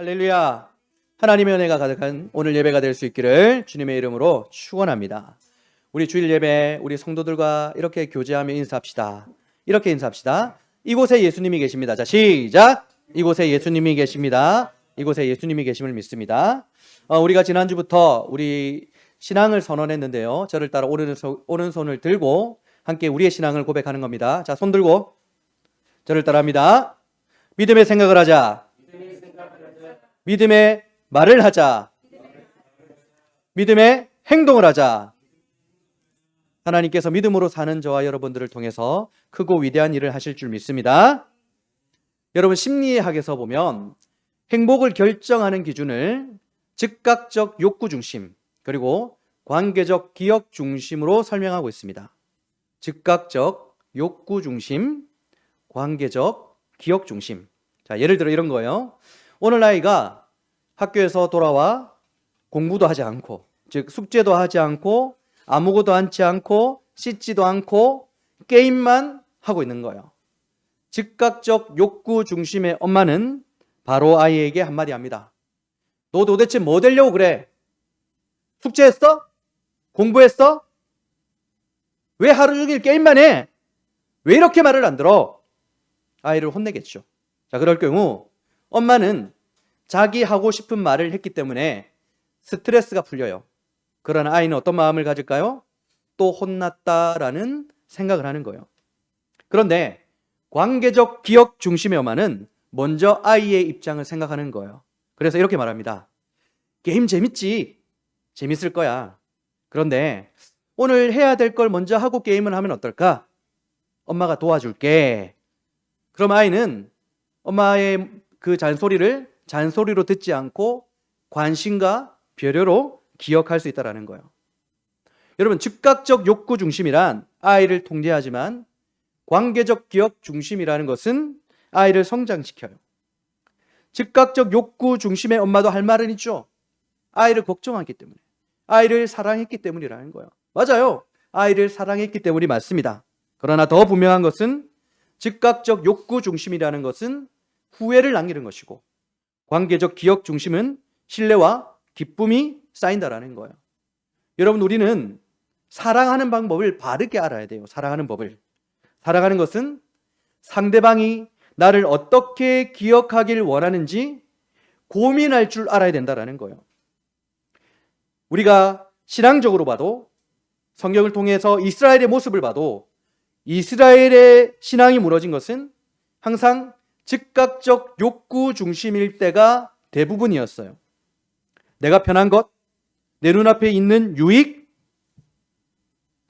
할렐루야. 하나님의 은혜가 가득한 오늘 예배가 될 수 있기를 주님의 이름으로 축원합니다. 우리 주일 예배 우리 성도들과 이렇게 교제하며 인사합시다. 이렇게 인사합시다. 이곳에 예수님이 계십니다. 자, 시작. 이곳에 예수님이 계십니다. 이곳에 예수님이 계심을 믿습니다. 우리가 지난주부터 우리 신앙을 선언했는데요. 저를 따라 오른손을 들고 함께 우리의 신앙을 고백하는 겁니다. 자, 손 들고 저를 따라합니다. 믿음의 생각을 하자. 믿음의 말을 하자. 믿음의 행동을 하자. 하나님께서 믿음으로 사는 저와 여러분들을 통해서 크고 위대한 일을 하실 줄 믿습니다. 여러분, 심리학에서 보면 행복을 결정하는 기준을 즉각적 욕구 중심 그리고 관계적 기억 중심으로 설명하고 있습니다. 즉각적 욕구 중심, 관계적 기억 중심. 자, 예를 들어 이런 거예요. 오늘 아이가 학교에서 돌아와 공부도 하지 않고, 즉 숙제도 하지 않고 아무것도 앉지 않고 씻지도 않고 게임만 하고 있는 거예요. 즉각적 욕구 중심의 엄마는 바로 아이에게 한마디 합니다. 너 도대체 뭐 되려고 그래? 숙제했어? 공부했어? 왜 하루 종일 게임만 해? 왜 이렇게 말을 안 들어? 아이를 혼내겠죠. 자, 그럴 경우 엄마는 자기 하고 싶은 말을 했기 때문에 스트레스가 풀려요. 그러나 아이는 어떤 마음을 가질까요? 또 혼났다라는 생각을 하는 거예요. 그런데 관계적 기억 중심의 엄마는 먼저 아이의 입장을 생각하는 거예요. 그래서 이렇게 말합니다. 게임 재밌지? 재밌을 거야. 그런데 오늘 해야 될 걸 먼저 하고 게임을 하면 어떨까? 엄마가 도와줄게. 그럼 아이는 엄마의 그 잔소리로 듣지 않고 관심과 배려로 기억할 수 있다는 거예요. 여러분, 즉각적 욕구 중심이란 아이를 통제하지만 관계적 기억 중심이라는 것은 아이를 성장시켜요. 즉각적 욕구 중심의 엄마도 할 말은 있죠. 아이를 걱정하기 때문에, 아이를 사랑했기 때문이라는 거예요. 맞아요. 아이를 사랑했기 때문이 맞습니다. 그러나 더 분명한 것은 즉각적 욕구 중심이라는 것은 후회를 남기는 것이고 관계적 기억 중심은 신뢰와 기쁨이 쌓인다라는 거예요. 여러분, 우리는 사랑하는 방법을 바르게 알아야 돼요. 사랑하는 법을. 사랑하는 것은 상대방이 나를 어떻게 기억하길 원하는지 고민할 줄 알아야 된다라는 거예요. 우리가 신앙적으로 봐도 성경을 통해서 이스라엘의 모습을 봐도 이스라엘의 신앙이 무너진 것은 항상 즉각적 욕구 중심일 때가 대부분이었어요. 내가 편한 것, 내 눈앞에 있는 유익,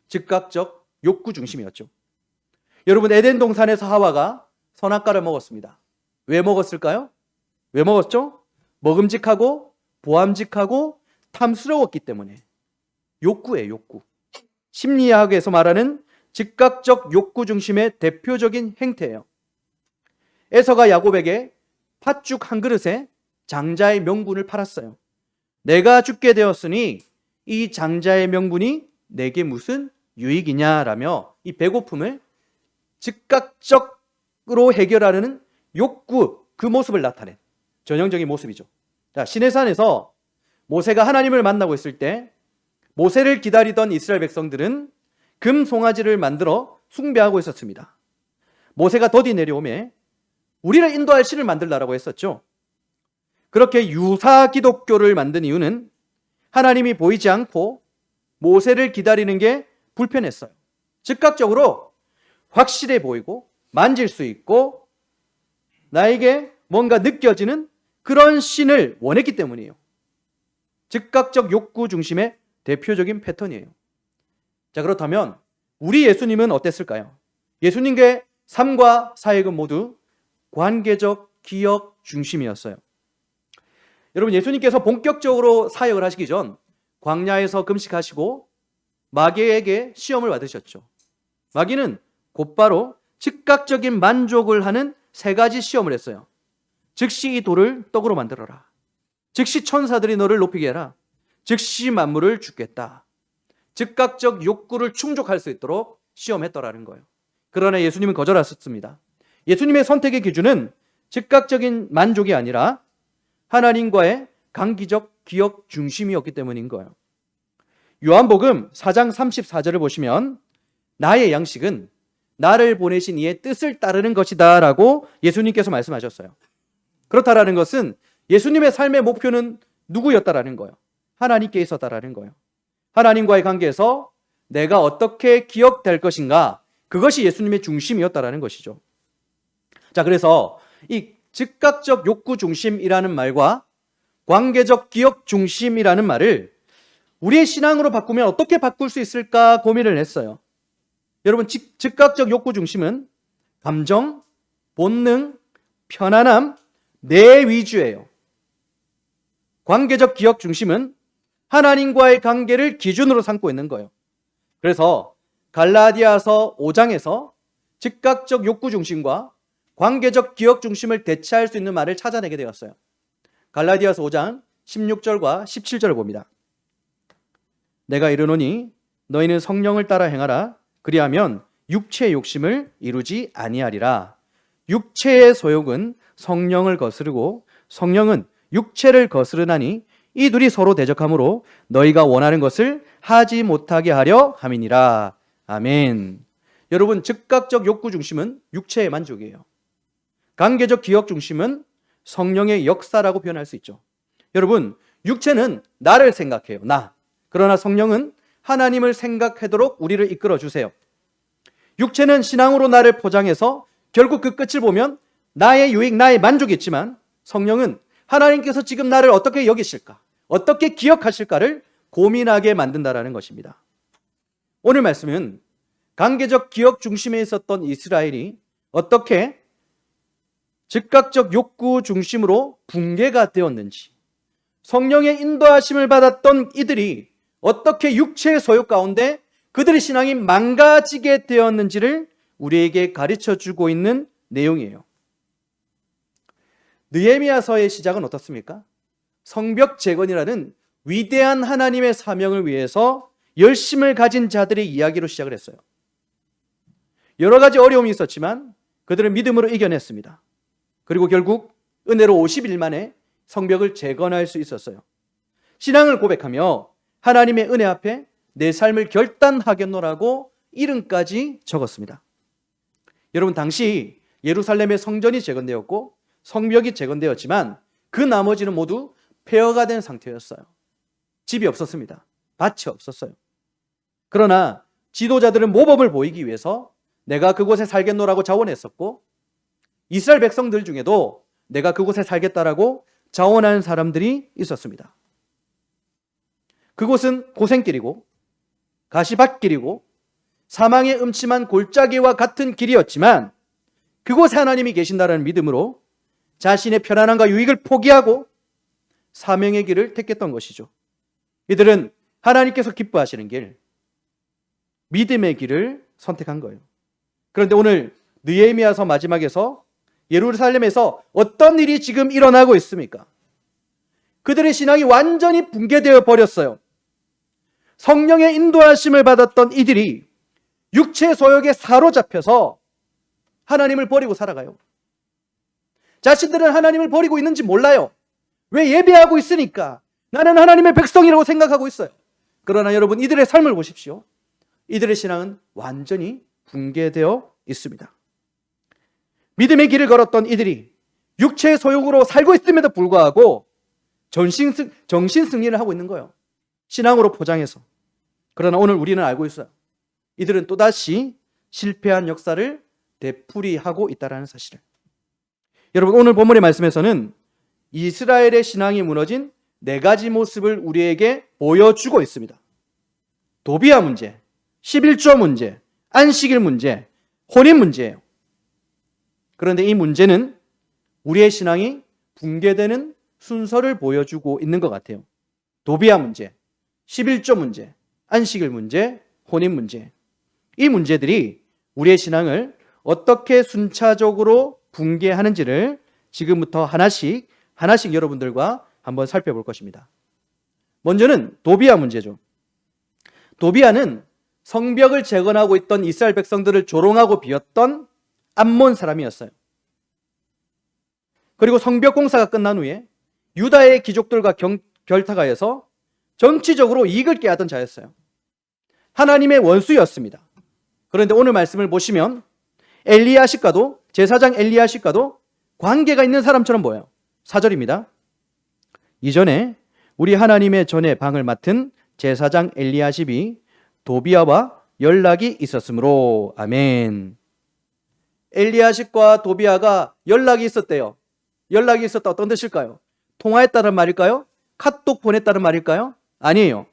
즉각적 욕구 중심이었죠. 여러분, 에덴 동산에서 하와가 선악과를 먹었습니다. 왜 먹었을까요? 왜 먹었죠? 먹음직하고 보암직하고 탐스러웠기 때문에. 욕구예요, 욕구. 심리학에서 말하는 즉각적 욕구 중심의 대표적인 행태예요. 에서가 야곱에게 팥죽 한 그릇에 장자의 명분을 팔았어요. 내가 죽게 되었으니 이 장자의 명분이 내게 무슨 유익이냐라며 이 배고픔을 즉각적으로 해결하는 욕구, 그 모습을 나타낸 전형적인 모습이죠. 자, 시내산에서 모세가 하나님을 만나고 있을 때 모세를 기다리던 이스라엘 백성들은 금 송아지를 만들어 숭배하고 있었습니다. 모세가 더디 내려오매 우리를 인도할 신을 만들라라고 했었죠. 그렇게 유사 기독교를 만든 이유는 하나님이 보이지 않고 모세를 기다리는 게 불편했어요. 즉각적으로 확실해 보이고 만질 수 있고 나에게 뭔가 느껴지는 그런 신을 원했기 때문이에요. 즉각적 욕구 중심의 대표적인 패턴이에요. 자, 그렇다면 우리 예수님은 어땠을까요? 예수님의 삶과 사역은 모두 관계적 기억 중심이었어요. 여러분, 예수님께서 본격적으로 사역을 하시기 전 광야에서 금식하시고 마귀에게 시험을 받으셨죠. 마귀는 곧바로 즉각적인 만족을 하는 세 가지 시험을 했어요. 즉시 이 돌을 떡으로 만들어라. 즉시 천사들이 너를 높이게 해라. 즉시 만물을 죽겠다. 즉각적 욕구를 충족할 수 있도록 시험했더라는 거예요. 그러나 예수님은 거절하셨습니다. 예수님의 선택의 기준은 즉각적인 만족이 아니라 하나님과의 관계적 기억 중심이었기 때문인 거예요. 요한복음 4장 34절을 보시면 나의 양식은 나를 보내신 이의 뜻을 따르는 것이다 라고 예수님께서 말씀하셨어요. 그렇다라는 것은 예수님의 삶의 목표는 누구였다라는 거예요? 하나님께 있었다라는 거예요. 하나님과의 관계에서 내가 어떻게 기억될 것인가, 그것이 예수님의 중심이었다라는 것이죠. 자, 그래서 이 즉각적 욕구 중심이라는 말과 관계적 기억 중심이라는 말을 우리의 신앙으로 바꾸면 어떻게 바꿀 수 있을까 고민을 했어요. 여러분, 즉각적 욕구 중심은 감정, 본능, 편안함, 내 위주예요. 관계적 기억 중심은 하나님과의 관계를 기준으로 삼고 있는 거예요. 그래서 갈라디아서 5장에서 즉각적 욕구 중심과 관계적 기억 중심을 대체할 수 있는 말을 찾아내게 되었어요. 갈라디아서 5장 16절과 17절을 봅니다. 내가 이르노니 너희는 성령을 따라 행하라. 그리하면 육체의 욕심을 이루지 아니하리라. 육체의 소욕은 성령을 거스르고 성령은 육체를 거스르나니 이 둘이 서로 대적하므로 너희가 원하는 것을 하지 못하게 하려 함이니라. 아멘. 여러분, 즉각적 욕구 중심은 육체의 만족이에요. 관계적 기억 중심은 성령의 역사라고 표현할 수 있죠. 여러분, 육체는 나를 생각해요. 나. 그러나 성령은 하나님을 생각하도록 우리를 이끌어 주세요. 육체는 신앙으로 나를 포장해서 결국 그 끝을 보면 나의 유익, 나의 만족이 있지만 성령은 하나님께서 지금 나를 어떻게 여기실까, 어떻게 기억하실까를 고민하게 만든다라는 것입니다. 오늘 말씀은 관계적 기억 중심에 있었던 이스라엘이 어떻게 즉각적 욕구 중심으로 붕괴가 되었는지, 성령의 인도하심을 받았던 이들이 어떻게 육체의 소욕 가운데 그들의 신앙이 망가지게 되었는지를 우리에게 가르쳐주고 있는 내용이에요. 느헤미야서의 시작은 어떻습니까? 성벽 재건이라는 위대한 하나님의 사명을 위해서 열심을 가진 자들의 이야기로 시작을 했어요. 여러 가지 어려움이 있었지만 그들은 믿음으로 이겨냈습니다. 그리고 결국 은혜로 50일 만에 성벽을 재건할 수 있었어요. 신앙을 고백하며 하나님의 은혜 앞에 내 삶을 결단하겠노라고 이름까지 적었습니다. 여러분, 당시 예루살렘의 성전이 재건되었고 성벽이 재건되었지만 그 나머지는 모두 폐허가 된 상태였어요. 집이 없었습니다. 밭이 없었어요. 그러나 지도자들은 모범을 보이기 위해서 내가 그곳에 살겠노라고 자원했었고, 이스라엘 백성들 중에도 내가 그곳에 살겠다라고 자원하는 사람들이 있었습니다. 그곳은 고생길이고 가시밭길이고 사망의 음침한 골짜기와 같은 길이었지만 그곳에 하나님이 계신다는 믿음으로 자신의 편안함과 유익을 포기하고 사명의 길을 택했던 것이죠. 이들은 하나님께서 기뻐하시는 길, 믿음의 길을 선택한 거예요. 그런데 오늘 느헤미야서 마지막에서 예루살렘에서 어떤 일이 지금 일어나고 있습니까? 그들의 신앙이 완전히 붕괴되어 버렸어요. 성령의 인도하심을 받았던 이들이 육체 소욕에 사로잡혀서 하나님을 버리고 살아가요. 자신들은 하나님을 버리고 있는지 몰라요. 왜? 예배하고 있으니까. 나는 하나님의 백성이라고 생각하고 있어요. 그러나 여러분, 이들의 삶을 보십시오. 이들의 신앙은 완전히 붕괴되어 있습니다. 믿음의 길을 걸었던 이들이 육체의 소욕으로 살고 있음에도 불구하고 정신승리를 하고 있는 거예요. 신앙으로 포장해서. 그러나 오늘 우리는 알고 있어요. 이들은 또다시 실패한 역사를 되풀이하고 있다는 사실을. 여러분, 오늘 본문의 말씀에서는 이스라엘의 신앙이 무너진 4가지 모습을 우리에게 보여주고 있습니다. 도비아 문제, 11조 문제, 안식일 문제, 혼인 문제예요. 그런데 이 문제는 우리의 신앙이 붕괴되는 순서를 보여주고 있는 것 같아요. 도비아 문제, 11조 문제, 안식일 문제, 혼인 문제. 이 문제들이 우리의 신앙을 어떻게 순차적으로 붕괴하는지를 지금부터 하나씩 여러분들과 한번 살펴볼 것입니다. 먼저는 도비아 문제죠. 도비아는 성벽을 재건하고 있던 이스라엘 백성들을 조롱하고 비웠던 암몬 사람이었어요. 그리고 성벽 공사가 끝난 후에 유다의 귀족들과 결탁하여서 정치적으로 이익을 꾀하던 자였어요. 하나님의 원수였습니다. 그런데 오늘 말씀을 보시면 엘리야십과도, 제사장 엘리야십과도 관계가 있는 사람처럼 보여요. 4절입니다. 이전에 우리 하나님의 전에 방을 맡은 제사장 엘리야십이 도비아와 연락이 있었으므로. 아멘. 엘리야십과 도비아가 연락이 있었대요. 연락이 있었다, 어떤 뜻일까요? 통화했다는 말일까요? 카톡 보냈다는 말일까요? 아니에요.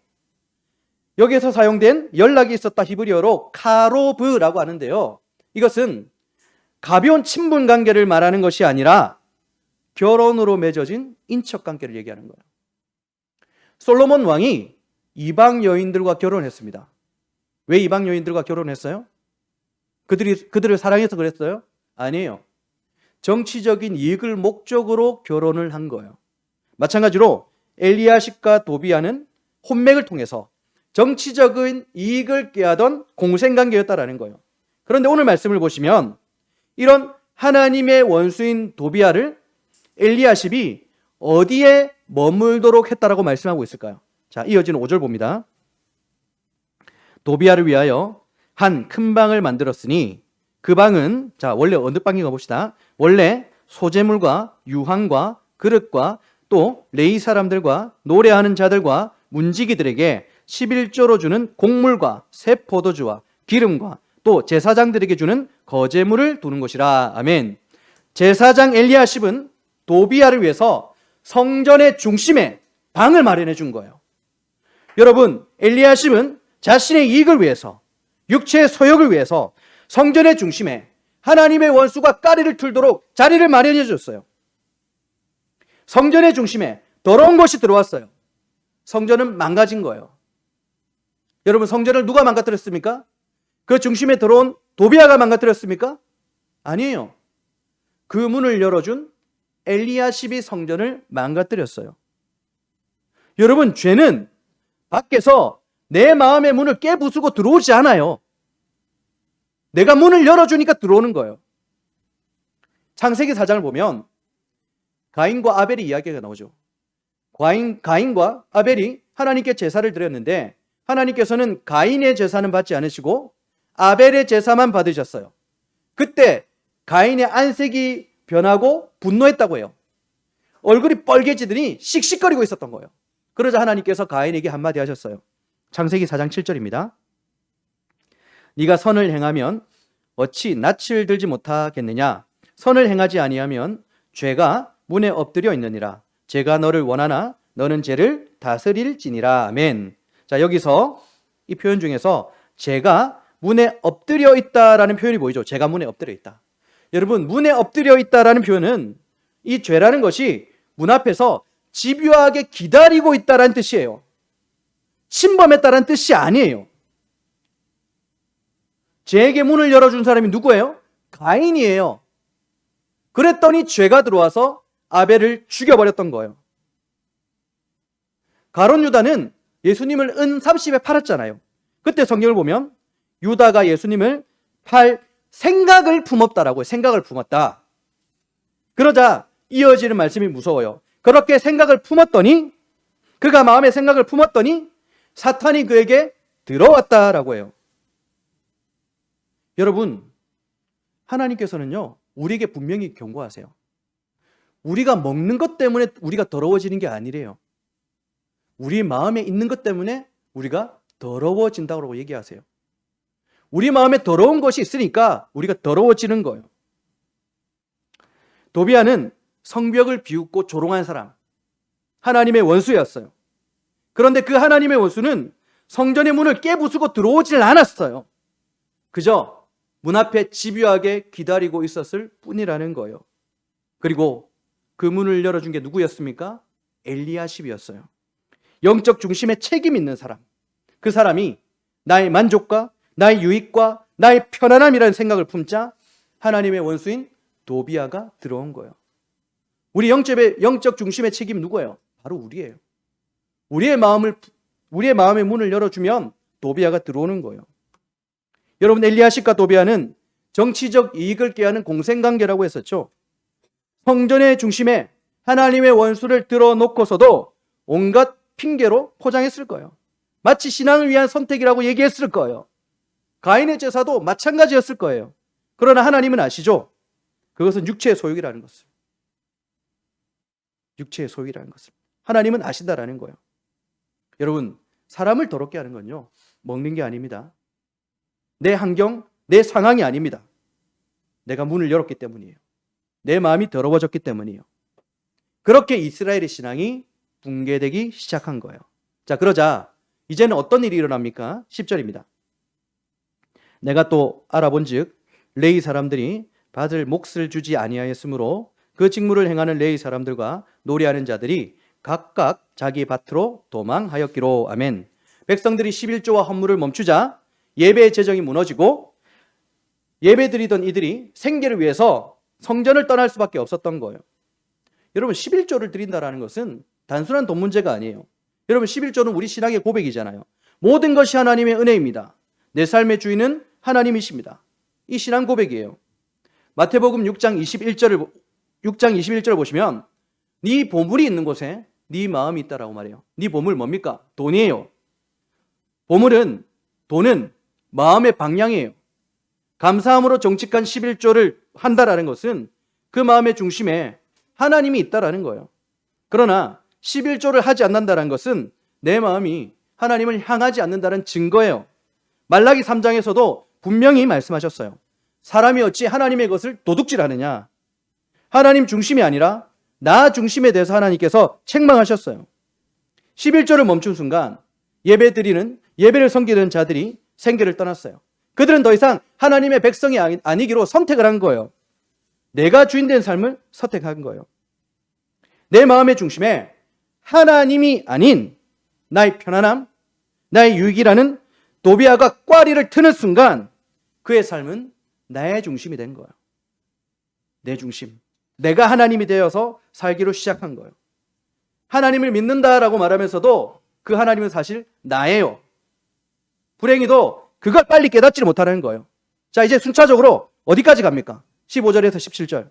여기에서 사용된 연락이 있었다 히브리어로 카로브라고 하는데요, 이것은 가벼운 친분 관계를 말하는 것이 아니라 결혼으로 맺어진 인척 관계를 얘기하는 거예요. 솔로몬 왕이 이방 여인들과 결혼했습니다. 왜 이방 여인들과 결혼했어요? 그들을 사랑해서 그랬어요? 아니에요. 정치적인 이익을 목적으로 결혼을 한 거예요. 마찬가지로 엘리야십과 도비아는 혼맥을 통해서 정치적인 이익을 꾀하던 공생관계였다라는 거예요. 그런데 오늘 말씀을 보시면 이런 하나님의 원수인 도비아를 엘리야십이 어디에 머물도록 했다라고 말씀하고 있을까요? 자, 이어지는 5절 봅니다. 도비아를 위하여 한 큰 방을 만들었으니 그 방은, 자, 원래 어느 방인가 봅시다. 원래 소재물과 유황과 그릇과 또 레위 사람들과 노래하는 자들과 문지기들에게 11조로 주는 곡물과 새 포도주와 기름과 또 제사장들에게 주는 거제물을 두는 것이라. 아멘. 제사장 엘리야십은 도비아를 위해서 성전의 중심에 방을 마련해 준 거예요. 여러분, 엘리야십은 자신의 이익을 위해서, 육체의 소욕을 위해서 성전의 중심에 하나님의 원수가 까리를 틀도록 자리를 마련해 줬어요. 성전의 중심에 더러운 것이 들어왔어요. 성전은 망가진 거예요. 여러분, 성전을 누가 망가뜨렸습니까? 그 중심에 들어온 도비아가 망가뜨렸습니까? 아니에요. 그 문을 열어준 엘리야십이 성전을 망가뜨렸어요. 여러분, 죄는 밖에서 내 마음의 문을 깨부수고 들어오지 않아요. 내가 문을 열어주니까 들어오는 거예요. 창세기 4장을 보면 가인과 아벨의 이야기가 나오죠. 가인과 아벨이 하나님께 제사를 드렸는데 하나님께서는 가인의 제사는 받지 않으시고 아벨의 제사만 받으셨어요. 그때 가인의 안색이 변하고 분노했다고 해요. 얼굴이 빨개지더니 씩씩거리고 있었던 거예요. 그러자 하나님께서 가인에게 한마디 하셨어요. 창세기 4장 7절입니다. 네가 선을 행하면 어찌 낯을 들지 못하겠느냐? 선을 행하지 아니하면 죄가 문에 엎드려 있느니라. 죄가 너를 원하나 너는 죄를 다스릴지니라. 아멘. 자, 여기서 이 표현 중에서 죄가 문에 엎드려 있다라는 표현이 보이죠? 죄가 문에 엎드려 있다. 여러분, 문에 엎드려 있다라는 표현은 이 죄라는 것이 문 앞에서 집요하게 기다리고 있다라는 뜻이에요. 침범했다라는 뜻이 아니에요. 죄에게 문을 열어준 사람이 누구예요? 가인이에요. 그랬더니 죄가 들어와서 아벨을 죽여버렸던 거예요. 가룟 유다는 예수님을 은 30에 팔았잖아요. 그때 성경을 보면 유다가 예수님을 팔 생각을 품었다라고 해요. 생각을 품었다. 그러자 이어지는 말씀이 무서워요. 그렇게 생각을 품었더니, 그가 마음의 생각을 품었더니 사탄이 그에게 들어왔다라고 해요. 여러분, 하나님께서는요, 우리에게 분명히 경고하세요. 우리가 먹는 것 때문에 우리가 더러워지는 게 아니래요. 우리 마음에 있는 것 때문에 우리가 더러워진다고 얘기하세요. 우리 마음에 더러운 것이 있으니까 우리가 더러워지는 거예요. 도비아는 성벽을 비웃고 조롱한 사람, 하나님의 원수였어요. 그런데 그 하나님의 원수는 성전의 문을 깨부수고 들어오질 않았어요. 그저 문 앞에 집요하게 기다리고 있었을 뿐이라는 거예요. 그리고 그 문을 열어준 게 누구였습니까? 엘리야십이었어요. 영적 중심에 책임 있는 사람, 그 사람이 나의 만족과 나의 유익과 나의 편안함이라는 생각을 품자 하나님의 원수인 도비아가 들어온 거예요. 우리 영적 중심의 책임이 누구예요? 바로 우리예요. 우리의 마음의 문을 열어주면 도비아가 들어오는 거예요. 여러분, 엘리야십과 도비아는 정치적 이익을 꾀하는 공생관계라고 했었죠. 성전의 중심에 하나님의 원수를 들어놓고서도 온갖 핑계로 포장했을 거예요. 마치 신앙을 위한 선택이라고 얘기했을 거예요. 가인의 제사도 마찬가지였을 거예요. 그러나 하나님은 아시죠? 그것은 육체의 소욕이라는 것을. 육체의 소욕이라는 것을. 하나님은 아신다라는 거예요. 여러분, 사람을 더럽게 하는 건요, 먹는 게 아닙니다. 내 환경, 내 상황이 아닙니다. 내가 문을 열었기 때문이에요. 내 마음이 더러워졌기 때문이에요. 그렇게 이스라엘의 신앙이 붕괴되기 시작한 거예요. 자, 그러자 이제는 어떤 일이 일어납니까? 10절입니다. 내가 또 알아본즉 레위 사람들이 받을 몫을 주지 아니하였으므로 그 직무를 행하는 레위 사람들과 노래하는 자들이 각각 자기 밭으로 도망하였기로. 아멘. 백성들이 11조와 헌물을 멈추자 예배의 재정이 무너지고 예배 드리던 이들이 생계를 위해서 성전을 떠날 수밖에 없었던 거예요. 여러분, 11조를 드린다는 것은 단순한 돈 문제가 아니에요. 여러분, 11조는 우리 신앙의 고백이잖아요. 모든 것이 하나님의 은혜입니다. 내 삶의 주인은 하나님이십니다. 이 신앙 고백이에요. 마태복음 6장 21절을 보시면 네 보물이 있는 곳에 네 마음이 있다라고 말해요. 네 보물 뭡니까? 돈이에요. 돈은 마음의 방향이에요. 감사함으로 정직한 11조를 한다라는 것은 그 마음의 중심에 하나님이 있다라는 거예요. 그러나 11조를 하지 않는다는 것은 내 마음이 하나님을 향하지 않는다는 증거예요. 말라기 3장에서도 분명히 말씀하셨어요. 사람이 어찌 하나님의 것을 도둑질하느냐. 하나님 중심이 아니라 나 중심에 대해서 하나님께서 책망하셨어요. 11조를 멈춘 순간 예배를 섬기던 자들이 생계를 떠났어요. 그들은 더 이상 하나님의 백성이 아니기로 선택을 한 거예요. 내가 주인된 삶을 선택한 거예요. 내 마음의 중심에 하나님이 아닌 나의 편안함, 나의 유익이라는 도비아가 꽈리를 트는 순간 그의 삶은 나의 중심이 된 거예요. 내 중심. 내가 하나님이 되어서 살기로 시작한 거예요. 하나님을 믿는다라고 말하면서도 그 하나님은 사실 나예요. 불행히도 그걸 빨리 깨닫지 못하는 거예요. 자, 이제 순차적으로 어디까지 갑니까? 15절에서 17절.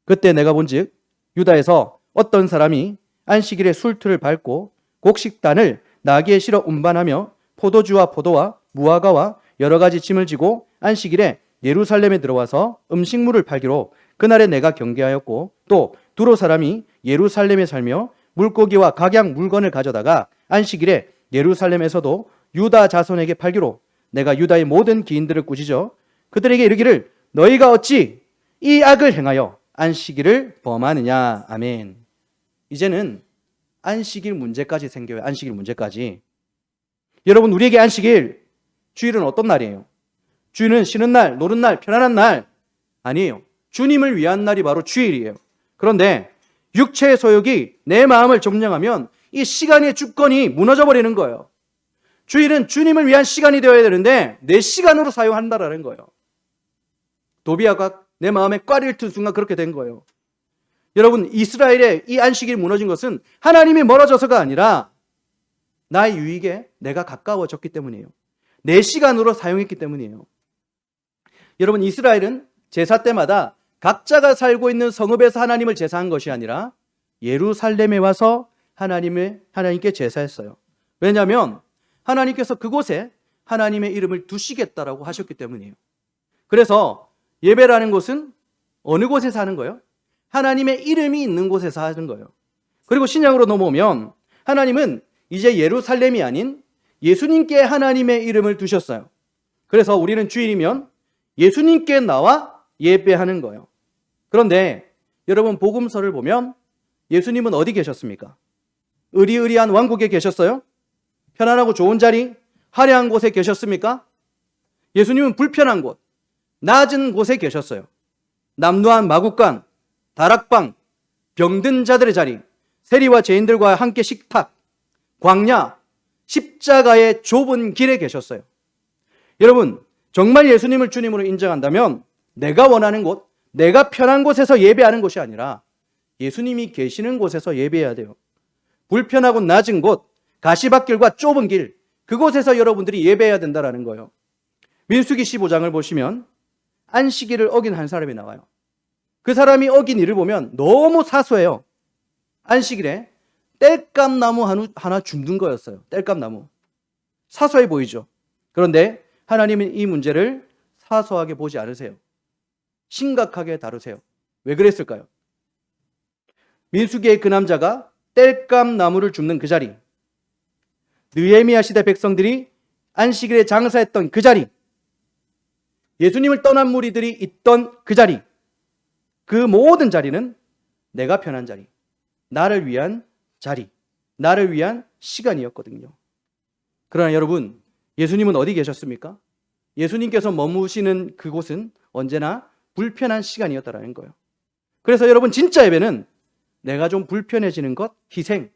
그때 내가 본즉 유다에서 어떤 사람이 안식일에 술틀을 밟고 곡식단을 나귀에 실어 운반하며 포도주와 포도와 무화과와 여러 가지 짐을 지고 안식일에 예루살렘에 들어와서 음식물을 팔기로 그날에 내가 경계하였고, 또 두로 사람이 예루살렘에 살며 물고기와 각양 물건을 가져다가 안식일에 예루살렘에서도 유다 자손에게 팔기로 내가 유다의 모든 기인들을 꾸짖어 그들에게 이르기를 너희가 어찌 이 악을 행하여 안식일을 범하느냐. 아멘. 이제는 안식일 문제까지 생겨요. 안식일 문제까지. 여러분, 우리에게 안식일, 주일은 어떤 날이에요? 주일은 쉬는 날, 노는 날, 편안한 날 아니에요. 주님을 위한 날이 바로 주일이에요. 그런데 육체의 소욕이 내 마음을 점령하면 이 시간의 주권이 무너져 버리는 거예요. 주일은 주님을 위한 시간이 되어야 되는데 내 시간으로 사용한다라는 거예요. 도비아가 내 마음에 꽈리를 튼 순간 그렇게 된 거예요. 여러분, 이스라엘의 이 안식일이 무너진 것은 하나님이 멀어져서가 아니라 나의 유익에 내가 가까워졌기 때문이에요. 내 시간으로 사용했기 때문이에요. 여러분, 이스라엘은 제사 때마다 각자가 살고 있는 성읍에서 하나님을 제사한 것이 아니라 예루살렘에 와서 하나님께 제사했어요. 왜냐하면 하나님께서 그곳에 하나님의 이름을 두시겠다라고 하셨기 때문이에요. 그래서 예배라는 곳은 어느 곳에서 하는 거예요? 하나님의 이름이 있는 곳에서 하는 거예요. 그리고 신약으로 넘어오면 하나님은 이제 예루살렘이 아닌 예수님께 하나님의 이름을 두셨어요. 그래서 우리는 주일이면 예수님께 나와 예배하는 거예요. 그런데 여러분, 복음서를 보면 예수님은 어디 계셨습니까? 의리의리한 왕국에 계셨어요? 편안하고 좋은 자리, 화려한 곳에 계셨습니까? 예수님은 불편한 곳, 낮은 곳에 계셨어요. 남루한 마구간, 다락방, 병든 자들의 자리, 세리와 죄인들과 함께 식탁, 광야, 십자가의 좁은 길에 계셨어요. 여러분, 정말 예수님을 주님으로 인정한다면 내가 원하는 곳, 내가 편한 곳에서 예배하는 것이 아니라 예수님이 계시는 곳에서 예배해야 돼요. 불편하고 낮은 곳, 가시밭길과 좁은 길, 그곳에서 여러분들이 예배해야 된다는 거예요. 민수기 15장을 보시면 안식일을 어긴 한 사람이 나와요. 그 사람이 어긴 일을 보면 너무 사소해요. 안식일에 땔감나무 하나 줍는 거였어요. 땔감나무. 사소해 보이죠? 그런데 하나님은 이 문제를 사소하게 보지 않으세요. 심각하게 다루세요. 왜 그랬을까요? 민수기의 그 남자가 땔감나무를 줍는 그 자리, 느헤미야 시대 백성들이 안식일에 장사했던 그 자리, 예수님을 떠난 무리들이 있던 그 자리, 그 모든 자리는 내가 편한 자리, 나를 위한 자리, 나를 위한 시간이었거든요. 그러나 여러분, 예수님은 어디 계셨습니까? 예수님께서 머무시는 그곳은 언제나 불편한 시간이었다라는 거예요. 그래서 여러분, 진짜 예배는 내가 좀 불편해지는 것, 희생,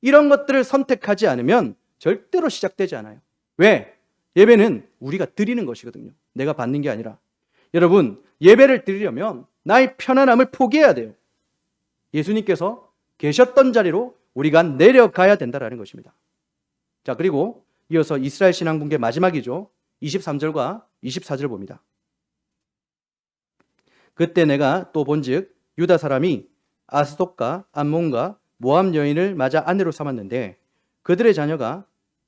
이런 것들을 선택하지 않으면 절대로 시작되지 않아요. 왜? 예배는 우리가 드리는 것이거든요. 내가 받는 게 아니라. 여러분, 예배를 드리려면 나의 편안함을 포기해야 돼요. 예수님께서 계셨던 자리로 우리가 내려가야 된다는 것입니다. 자, 그리고 이어서 이스라엘 신앙분계 마지막이죠. 23절과 24절 봅니다. 그때 내가 또 본즉 유다 사람이 아스돗과 암몬과 모압 여인을 맞아 아내로 삼았는데 그들의 자녀가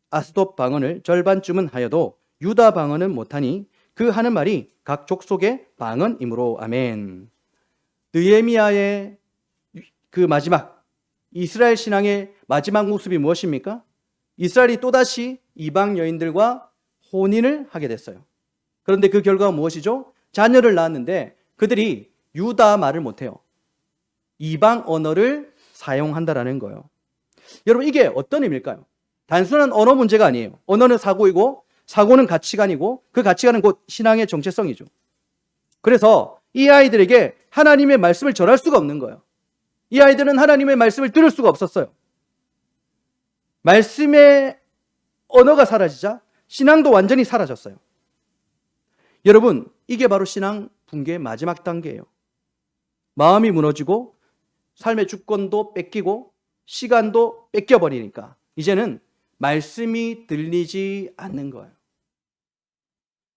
아스돗 방언을 절반쯤은 하여도 유다 방언은 못하니 그 하는 말이 각 족속의 방언이므로. 아멘. 느헤미야의 그 마지막, 이스라엘 신앙의 마지막 모습이 무엇입니까? 이스라엘이 또다시 이방 여인들과 혼인을 하게 됐어요. 그런데 그 결과가 무엇이죠? 자녀를 낳았는데 그들이 유다 말을 못해요. 이방 언어를 사용한다라는 거예요. 여러분, 이게 어떤 의미일까요? 단순한 언어 문제가 아니에요. 언어는 사고이고 사고는 가치관이고 그 가치관은 곧 신앙의 정체성이죠. 그래서 이 아이들에게 하나님의 말씀을 전할 수가 없는 거예요. 이 아이들은 하나님의 말씀을 들을 수가 없었어요. 말씀의 언어가 사라지자 신앙도 완전히 사라졌어요. 여러분, 이게 바로 신앙 붕괴의 마지막 단계예요. 마음이 무너지고 삶의 주권도 뺏기고 시간도 뺏겨버리니까 이제는 말씀이 들리지 않는 거예요.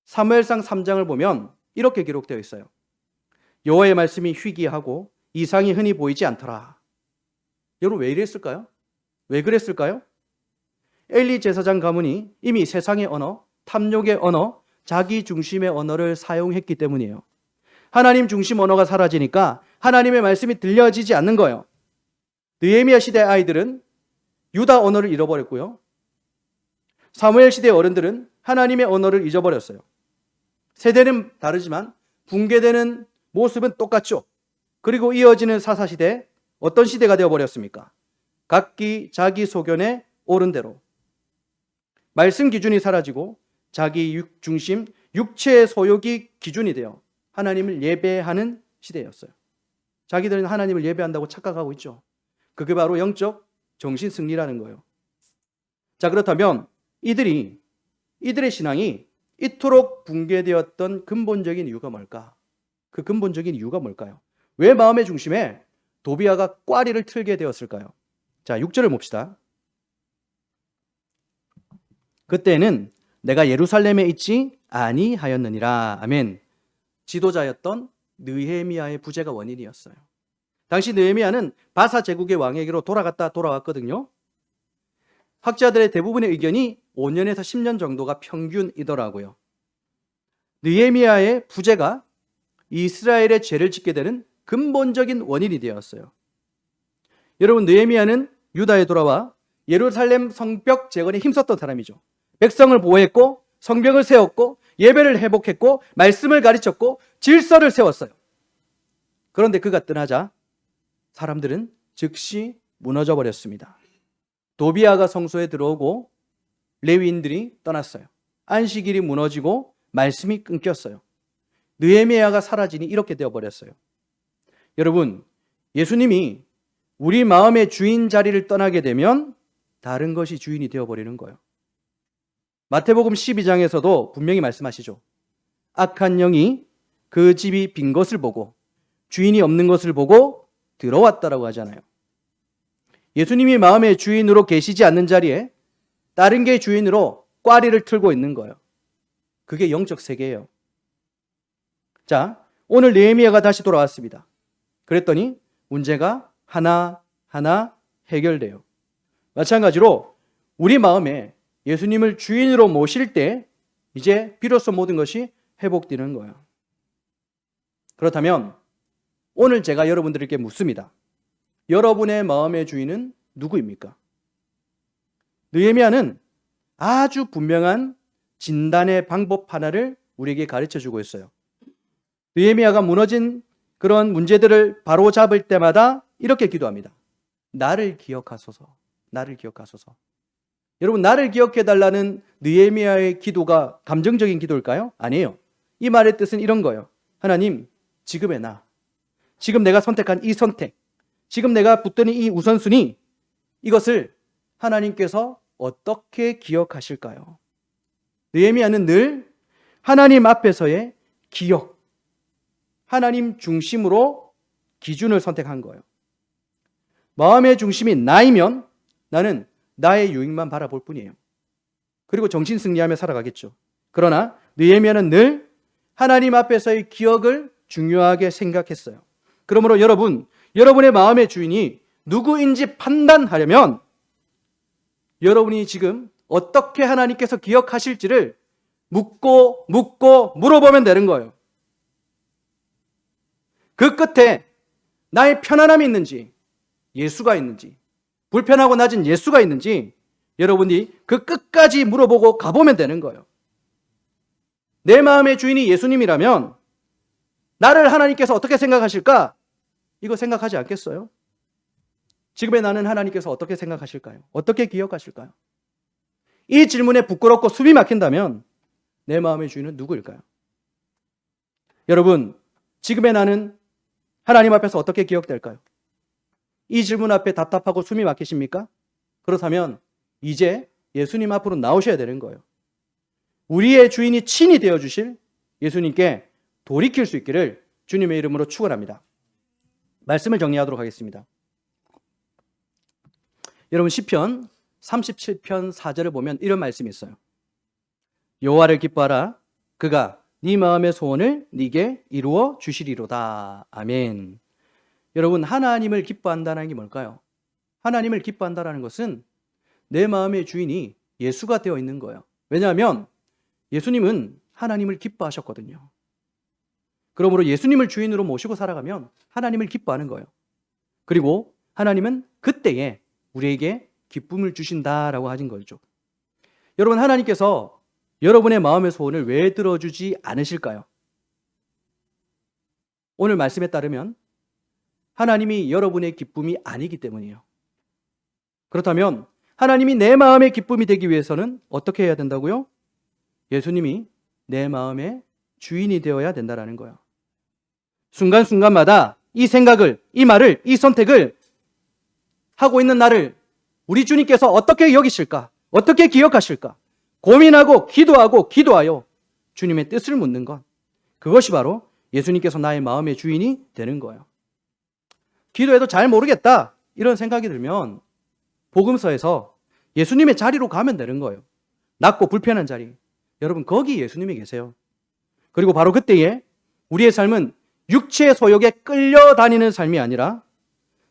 사무엘상 3장을 보면 이렇게 기록되어 있어요. 여호와의 말씀이 희귀하고 이상이 흔히 보이지 않더라. 여러분, 왜 이랬을까요? 왜 그랬을까요? 엘리 제사장 가문이 이미 세상의 언어, 탐욕의 언어, 자기 중심의 언어를 사용했기 때문이에요. 하나님 중심 언어가 사라지니까 하나님의 말씀이 들려지지 않는 거예요. 느헤미야 시대 아이들은 유다 언어를 잃어버렸고요. 사무엘 시대 어른들은 하나님의 언어를 잊어버렸어요. 세대는 다르지만 붕괴되는 모습은 똑같죠. 그리고 이어지는 사사시대, 어떤 시대가 되어버렸습니까? 각기 자기 소견에 옳은 대로 말씀 기준이 사라지고 자기 중심, 육체의 소욕이 기준이 되어 하나님을 예배하는 시대였어요. 자기들은 하나님을 예배한다고 착각하고 있죠. 그게 바로 영적 정신 승리라는 거예요. 자, 그렇다면 이들의 신앙이 이토록 붕괴되었던 근본적인 이유가 뭘까? 그 근본적인 이유가 뭘까요? 왜 마음의 중심에 도비아가 꽈리를 틀게 되었을까요? 자, 6절을 봅시다. 그때는 내가 예루살렘에 있지 아니하였느니라. 아멘. 지도자였던 느헤미야의 부재가 원인이었어요. 당시 느헤미야는 바사 제국의 왕에게로 돌아갔다 돌아왔거든요. 학자들의 대부분의 의견이 5년에서 10년 정도가 평균이더라고요. 느헤미야의 부재가 이스라엘의 죄를 짓게 되는 근본적인 원인이 되었어요. 여러분, 느헤미야는 유다에 돌아와 예루살렘 성벽 재건에 힘썼던 사람이죠. 백성을 보호했고 성벽을 세웠고 예배를 회복했고 말씀을 가르쳤고 질서를 세웠어요. 그런데 그가 떠나자 사람들은 즉시 무너져 버렸습니다. 도비아가 성소에 들어오고 레위인들이 떠났어요. 안식일이 무너지고 말씀이 끊겼어요. 느헤미야가 사라지니 이렇게 되어버렸어요. 여러분, 예수님이 우리 마음의 주인 자리를 떠나게 되면 다른 것이 주인이 되어버리는 거예요. 마태복음 12장에서도 분명히 말씀하시죠. 악한 영이 그 집이 빈 것을 보고 주인이 없는 것을 보고 들어왔다라고 하잖아요. 예수님이 마음의 주인으로 계시지 않는 자리에 다른 게 주인으로 꽈리를 틀고 있는 거예요. 그게 영적 세계예요. 자, 오늘 느헤미야가 다시 돌아왔습니다. 그랬더니 문제가 하나하나 해결돼요. 마찬가지로 우리 마음에 예수님을 주인으로 모실 때 이제 비로소 모든 것이 회복되는 거예요. 그렇다면 오늘 제가 여러분들에게 묻습니다. 여러분의 마음의 주인은 누구입니까? 느헤미야는 아주 분명한 진단의 방법 하나를 우리에게 가르쳐주고 있어요. 느헤미야가 무너진 그런 문제들을 바로잡을 때마다 이렇게 기도합니다. 나를 기억하소서. 나를 기억하소서. 여러분, 나를 기억해달라는 느헤미야의 기도가 감정적인 기도일까요? 아니에요. 이 말의 뜻은 이런 거예요. 하나님, 지금의 나, 지금 내가 선택한 이 선택, 지금 내가 붙드는 이 우선순위, 이것을 하나님께서 어떻게 기억하실까요? 느헤미야는 늘 하나님 앞에서의 기억, 하나님 중심으로 기준을 선택한 거예요. 마음의 중심이 나이면 나는 나의 유익만 바라볼 뿐이에요. 그리고 정신 승리하며 살아가겠죠. 그러나 느헤미야는 늘 하나님 앞에서의 기억을 중요하게 생각했어요. 그러므로 여러분의 마음의 주인이 누구인지 판단하려면 여러분이 지금 어떻게 하나님께서 기억하실지를 묻고 물어보면 되는 거예요. 그 끝에 나의 편안함이 있는지, 예수가 있는지, 불편하고 낮은 예수가 있는지 여러분이 그 끝까지 물어보고 가보면 되는 거예요. 내 마음의 주인이 예수님이라면 나를 하나님께서 어떻게 생각하실까? 이거 생각하지 않겠어요? 지금의 나는 하나님께서 어떻게 생각하실까요? 어떻게 기억하실까요? 이 질문에 부끄럽고 숨이 막힌다면 내 마음의 주인은 누구일까요? 여러분, 지금의 나는 하나님 앞에서 어떻게 기억될까요? 이 질문 앞에 답답하고 숨이 막히십니까? 그렇다면 이제 예수님 앞으로 나오셔야 되는 거예요. 우리의 주인이 친히 되어주실 예수님께 돌이킬 수 있기를 주님의 이름으로 축원합니다. 말씀을 정리하도록 하겠습니다. 여러분, 시편 37편 4절을 보면 이런 말씀이 있어요. 여호와를 기뻐하라. 그가 네 마음의 소원을 네게 이루어 주시리로다. 아멘. 여러분, 하나님을 기뻐한다는 게 뭘까요? 하나님을 기뻐한다는 것은 내 마음의 주인이 예수가 되어 있는 거예요. 왜냐하면 예수님은 하나님을 기뻐하셨거든요. 그러므로 예수님을 주인으로 모시고 살아가면 하나님을 기뻐하는 거예요. 그리고 하나님은 그때에 우리에게 기쁨을 주신다라고 하신 거죠. 여러분, 하나님께서 여러분의 마음의 소원을 왜 들어주지 않으실까요? 오늘 말씀에 따르면 하나님이 여러분의 기쁨이 아니기 때문이에요. 그렇다면 하나님이 내 마음의 기쁨이 되기 위해서는 어떻게 해야 된다고요? 예수님이 내 마음의 주인이 되어야 된다는 거예요. 순간순간마다 이 생각을, 이 말을, 이 선택을 하고 있는 나를 우리 주님께서 어떻게 여기실까? 어떻게 기억하실까? 고민하고 기도하여 주님의 뜻을 묻는 것, 그것이 바로 예수님께서 나의 마음의 주인이 되는 거예요. 기도해도 잘 모르겠다 이런 생각이 들면 복음서에서 예수님의 자리로 가면 되는 거예요. 낮고 불편한 자리. 여러분, 거기 예수님이 계세요. 그리고 바로 그때에 우리의 삶은 육체의 소욕에 끌려다니는 삶이 아니라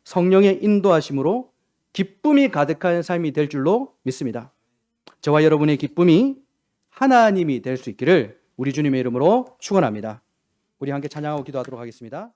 성령의 인도하심으로 기쁨이 가득한 삶이 될 줄로 믿습니다. 저와 여러분의 기쁨이 하나님이 될 수 있기를 우리 주님의 이름으로 축원합니다. 우리 함께 찬양하고 기도하도록 하겠습니다.